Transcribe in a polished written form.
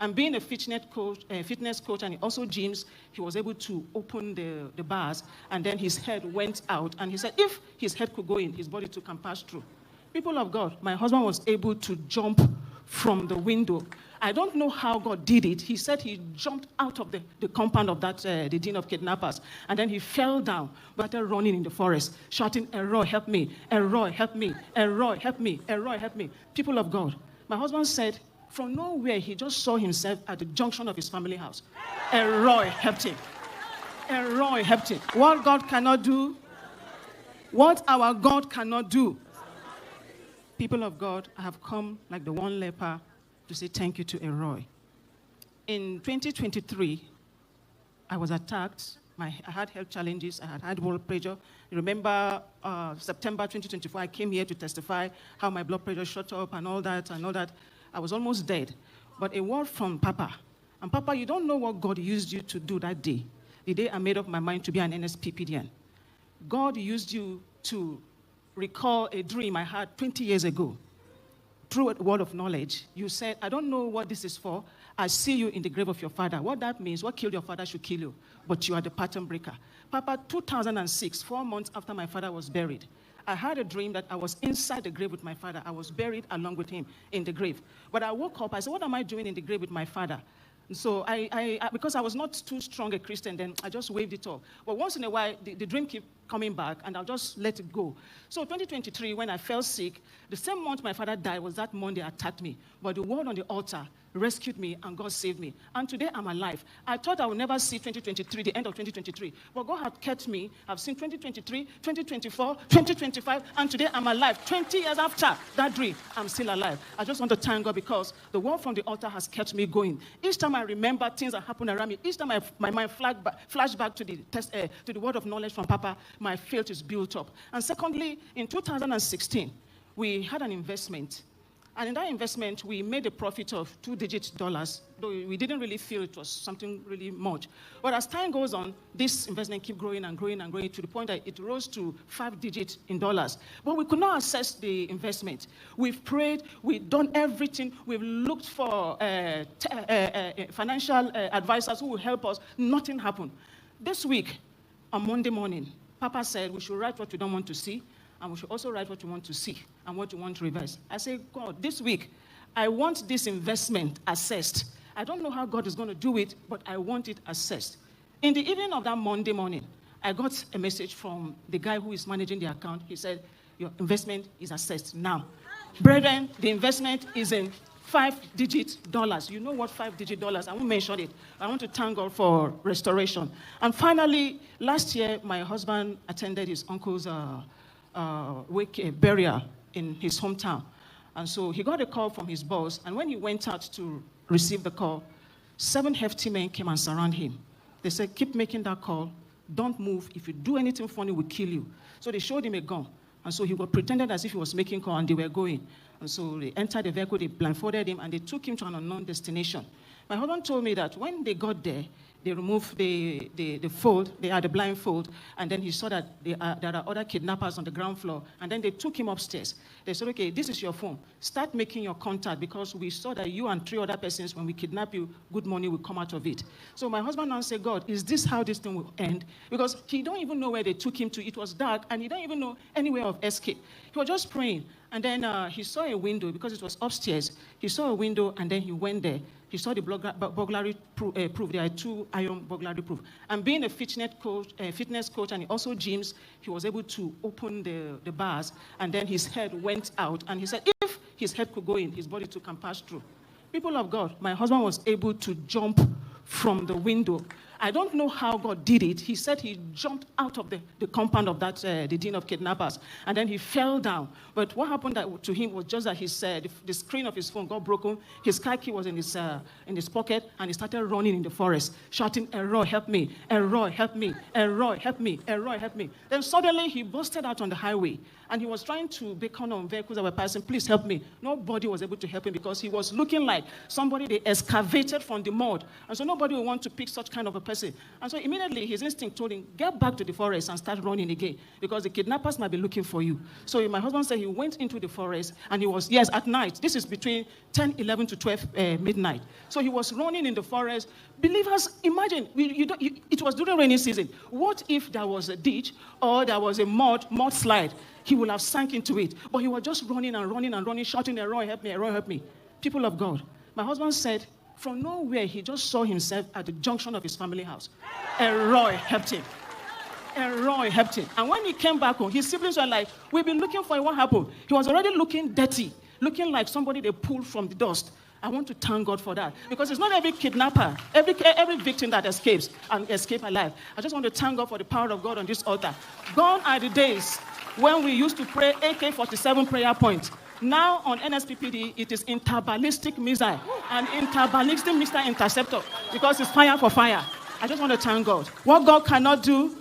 And being a fitness coach, and also gyms, he was able to open the bars, and then his head went out. And he said, if his head could go in, his body too can pass through. People of God, my husband was able to jump from the window. I don't know how God did it. He said he jumped out of the compound of the den of kidnappers, and then he fell down, but started running in the forest, shouting, Elroy, help me, Elroy, help me, Elroy, help me, Elroy, help me. People of God, my husband said, from nowhere, he just saw himself at the junction of his family house. Elroy helped him. Elroy helped him. What God cannot do, what our God cannot do. People of God, I have come like the one leper to say thank you to Elroy. In 2023, I was attacked. I had health challenges. I had high blood pressure. You remember September 2024, I came here to testify how my blood pressure shot up and all that. I was almost dead. But a word from Papa. And Papa, you don't know what God used you to do that day. The day I made up my mind to be an NSPPDN. God used you to recall a dream I had 20 years ago. Through a word of knowledge, you said, I don't know what this is for. I see you in the grave of your father. What that means, what killed your father should kill you. But you are the pattern breaker. Papa, 2006, 4 months after my father was buried, I had a dream that I was inside the grave with my father. I was buried along with him in the grave. But I woke up, I said, what am I doing in the grave with my father? And so because I was not too strong a Christian then, I just waved it off. But once in a while, the dream kept coming back, and I'll just let it go. So 2023, when I fell sick, the same month my father died was that Monday attacked me. But the word on the altar rescued me, and God saved me. And today I'm alive. I thought I would never see 2023, the end of 2023. But God had kept me. I've seen 2023, 2024, 2025, and today I'm alive. 20 years after that dream, I'm still alive. I just want to thank God because the word from the altar has kept me going. Each time I remember things that happen around me, each time my mind flash back to the word of knowledge from Papa, my faith is built up. And secondly, in 2016, we had an investment. And in that investment, we made a profit of $2-digit dollars, though we didn't really feel it was something really much. But as time goes on, this investment kept growing and growing and growing to the point that it rose to 5-digit in dollars. But we could not access the investment. We've prayed, we've done everything. We've looked for financial advisors who will help us. Nothing happened. This week, on Monday morning, Papa said we should write what we don't want to see, and we should also write what you want to see and what you want to reverse. I say, God, this week, I want this investment assessed. I don't know how God is going to do it, but I want it assessed. In the evening of that Monday morning, I got a message from the guy who is managing the account. He said, your investment is assessed now. Brethren, the investment is in 5-digit dollars. You know what 5-digit dollars? I won't mention it. I want to thank God for restoration. And finally, last year, my husband attended his uncle's burial in his hometown. And so he got a call from his boss, and when he went out to receive the call, 7 hefty men came and surrounded him. They said, keep making that call. Don't move. If you do anything funny, we'll kill you. So they showed him a gun. And so he was pretended as if he was making call, and they were going. And so they entered the vehicle, they blindfolded him, and they took him to an unknown destination. My husband told me that when they got there, they removed the fold, they had the blindfold, and then he saw that there are other kidnappers on the ground floor, and then they took him upstairs. They said, okay, this is your phone. Start making your contact, because we saw that you and 3 other persons, when we kidnap you, good money will come out of it. So my husband now said, God, is this how this thing will end? Because he don't even know where they took him to. It was dark, and he don't even know any way of escape. He was just praying, and then he saw a window, because it was upstairs. He saw a window, and then he went there. He saw the burglary proof. There are 2 iron burglary proof. And being a fitness coach, and also gyms, he was able to open the bars, and then his head went out. And he said, if his head could go in, his body too can pass through. People of God, my husband was able to jump from the window. I don't know how God did it. He said he jumped out of the compound of the den of kidnappers, and then he fell down. But what happened to him was just that the screen of his phone got broken. His car key was in his pocket, and he started running in the forest, shouting, Elroy, help me, Elroy, help me, Elroy, help me, Elroy, help me. Then suddenly he busted out on the highway, and he was trying to beckon on vehicles that were passing, please help me. Nobody was able to help him because he was looking like somebody they excavated from the mud. And so nobody would want to pick such kind of a person. And so immediately his instinct told him, get back to the forest and start running again, because the kidnappers might be looking for you. So my husband said he went into the forest, and he was, yes, at night. This is between 10, 11 to 12 midnight. So he was running in the forest. Believers, imagine, it was during rainy season. What if there was a ditch or there was a mud slide? He would have sank into it. But he was just running and running and running, shouting, Elroy, help me, Elroy, help me. People of God, my husband said, from nowhere, he just saw himself at the junction of his family house. Elroy helped him. Elroy helped him. And when he came back home, his siblings were like, we've been looking for him. What happened? He was already looking dirty, looking like somebody they pulled from the dust. I want to thank God for that. Because it's not every kidnapper, every victim that escapes and escape alive. I just want to thank God for the power of God on this altar. Gone are the days when we used to pray AK-47 prayer point. Now on NSPPD, it is interballistic missile and interballistic missile interceptor, because it's fire for fire. I just want to thank God. What God cannot do,